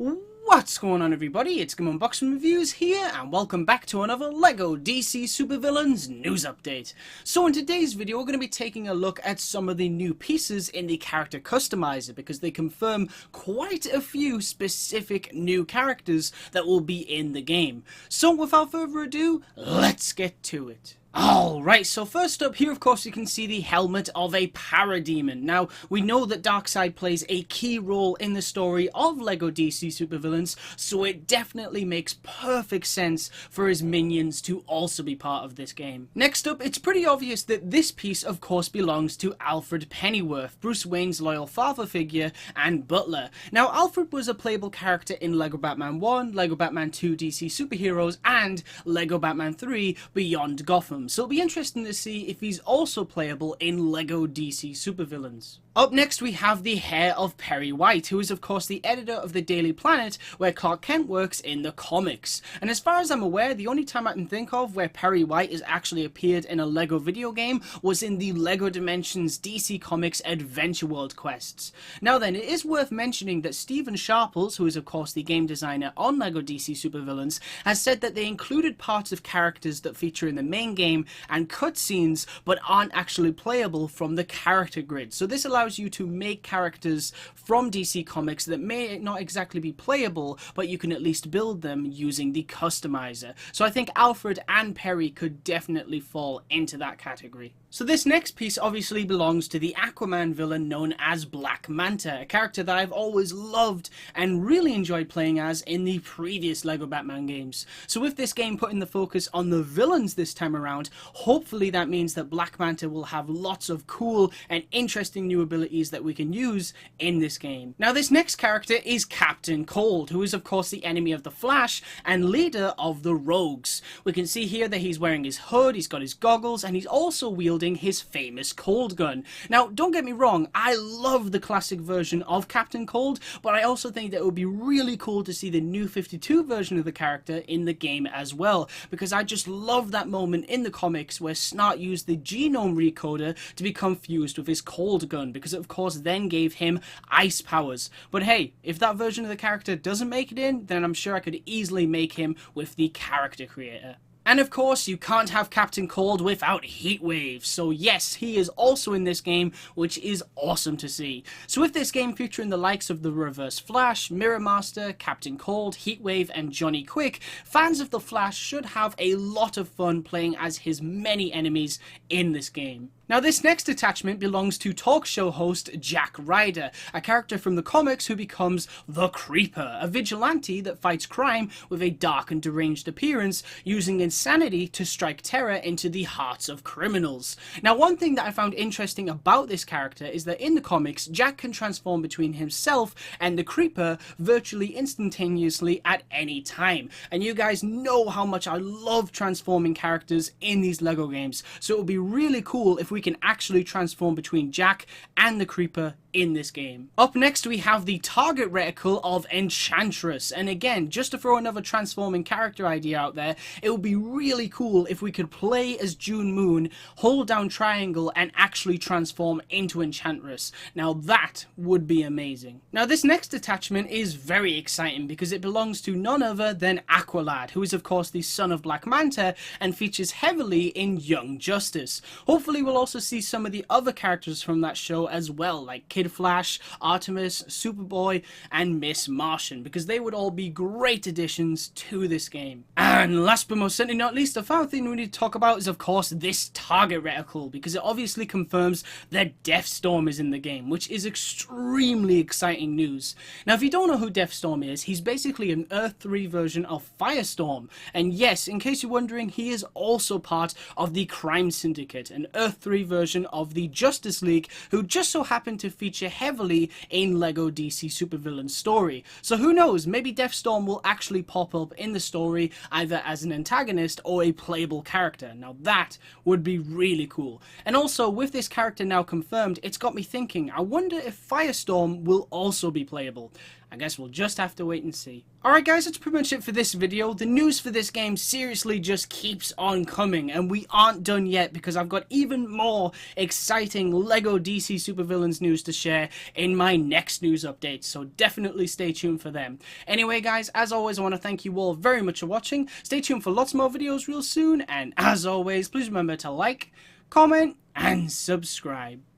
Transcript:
What's going on, everybody? It's GameUnboxingReviews here, and welcome back to another LEGO DC SuperVillains news update. So in today's video, we're going to be taking a look at some of the new pieces in the character customizer, because they confirm quite a few specific new characters that will be in the game. So without further ado, let's get to it. Alright, so first up here, of course, you can see the helmet of a Parademon. Now, we know that Darkseid plays a key role in the story of LEGO DC SuperVillains, so it definitely makes perfect sense for his minions to also be part of this game. Next up, it's pretty obvious that this piece, of course, belongs to Alfred Pennyworth, Bruce Wayne's loyal father figure and butler. Now, Alfred was a playable character in LEGO Batman 1, LEGO Batman 2 DC Superheroes, and LEGO Batman 3 Beyond Gotham. So it'll be interesting to see if he's also playable in LEGO DC SuperVillains. Up next, we have the hair of Perry White, who is of course the editor of the Daily Planet, where Clark Kent works in the comics. And as far as I'm aware, the only time I can think of where Perry White has actually appeared in a LEGO video game was in the LEGO Dimensions DC Comics Adventure World quests. Now then, it is worth mentioning that Stephen Sharples, who is of course the game designer on LEGO DC SuperVillains, has said that they included parts of characters that feature in the main game and cutscenes, but aren't actually playable from the character grid. So this allows you to make characters from DC Comics that may not exactly be playable, but you can at least build them using the customizer. So I think Alfred and Perry could definitely fall into that category. So this next piece obviously belongs to the Aquaman villain known as Black Manta, a character that I've always loved and really enjoyed playing as in the previous LEGO Batman games. So with this game putting the focus on the villains this time around, hopefully that means that Black Manta will have lots of cool and interesting new abilities that we can use in this game. Now this next character is Captain Cold, who is of course the enemy of the Flash and leader of the Rogues. We can see here that he's wearing his hood, he's got his goggles, and he's also wielding his famous cold gun. Now, don't get me wrong, I love the classic version of Captain Cold, but I also think that it would be really cool to see the new 52 version of the character in the game as well, because I just love that moment in the comics where Snart used the genome recoder to become fused with his cold gun, because it of course then gave him ice powers. But hey, if that version of the character doesn't make it in, then I'm sure I could easily make him with the character creator. And of course, you can't have Captain Cold without Heatwave, so yes, he is also in this game, which is awesome to see. So with this game featuring the likes of the Reverse Flash, Mirror Master, Captain Cold, Heatwave, and Johnny Quick, fans of the Flash should have a lot of fun playing as his many enemies in this game. Now this next attachment belongs to talk show host Jack Ryder, a character from the comics who becomes the Creeper, a vigilante that fights crime with a dark and deranged appearance, using insanity to strike terror into the hearts of criminals. Now one thing that I found interesting about this character is that in the comics, Jack can transform between himself and the Creeper virtually instantaneously at any time. And you guys know how much I love transforming characters in these LEGO games, so it would be really cool if we can actually transform between Jack and the Creeper in this game. Up next, we have the target reticle of Enchantress, and again, just to throw another transforming character idea out there, it would be really cool if we could play as June Moon, hold down triangle, and actually transform into Enchantress. Now that would be amazing. Now this next attachment is very exciting because it belongs to none other than Aqualad, who is of course the son of Black Manta and features heavily in Young Justice. Hopefully we'll also see some of the other characters from that show as well, like Kid Flash, Artemis, Superboy, and Miss Martian, because they would all be great additions to this game. And last but most certainly not least, the final thing we need to talk about is of course this target reticle, because it obviously confirms that Deathstorm is in the game, which is extremely exciting news. Now if you don't know who Deathstorm is, he's basically an Earth 3 version of Firestorm, and yes, in case you're wondering, he is also part of the Crime Syndicate, an Earth 3 version of the Justice League, who just so happened to feature heavily in LEGO DC SuperVillains story. So who knows, maybe Deathstorm will actually pop up in the story either as an antagonist or a playable character. Now that would be really cool. And also with this character now confirmed, it's got me thinking, I wonder if Firestorm will also be playable. I guess we'll just have to wait and see. Alright guys, that's pretty much it for this video. The news for this game seriously just keeps on coming, and we aren't done yet because I've got even more exciting LEGO DC SuperVillains news to share in my next news update, so definitely stay tuned for them. Anyway guys, as always I want to thank you all very much for watching. Stay tuned for lots more videos real soon, and as always, please remember to like, comment, and subscribe.